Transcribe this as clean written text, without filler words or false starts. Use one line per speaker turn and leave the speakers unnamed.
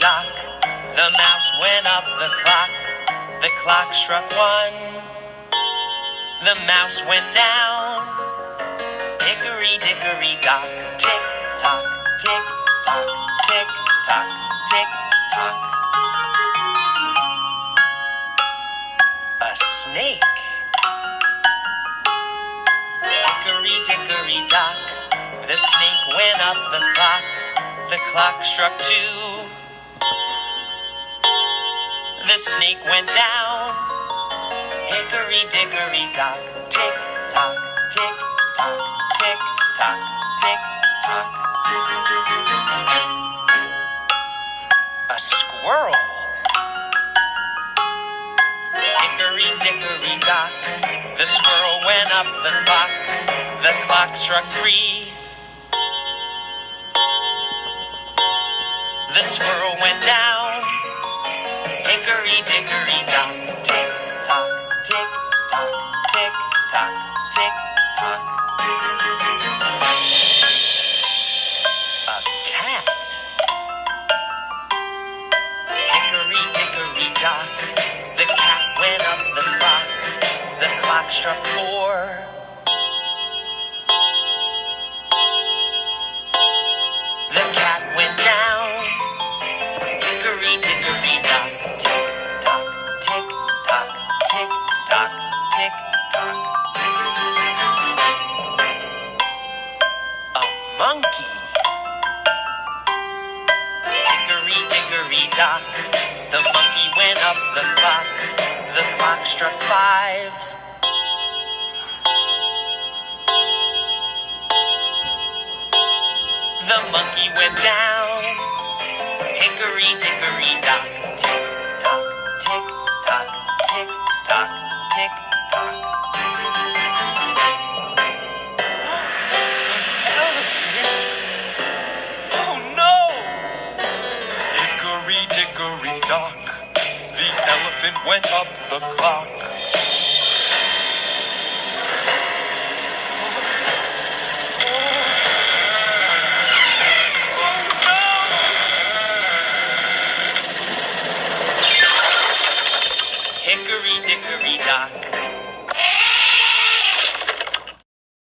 dock. The mouse went up the clock struck 1. The mouse went down, hickory dickory dock. Tick tock, tick tock, tick tock, tick tock. A snake. Hickory dickory dock. The snake went up the clock struck 2. The snake went down, hickory dickory dock. Tick tock, tick tock, tick tock, tick tock. A squirrel. Hickory dickory dock. The squirrel went up the clock struck 3. The squirrel went down, hickory dickory dock. Tick tock, tick tock, tick tock, tick tock. A cat. Hickory dickory dock. The cat went up the clock struck 4. The cat went down, hickory dickory dock. Tick tock, tick tock, tick tock, tick tock. A monkey. Hickory dickory dock. The monkey went up the clock struck 5. The monkey went down, hickory dickory dock. Tick tock, tick tock, tick tock, tick tock. Elephant! Oh no! Hickory dickory dock. The elephant went up the clock.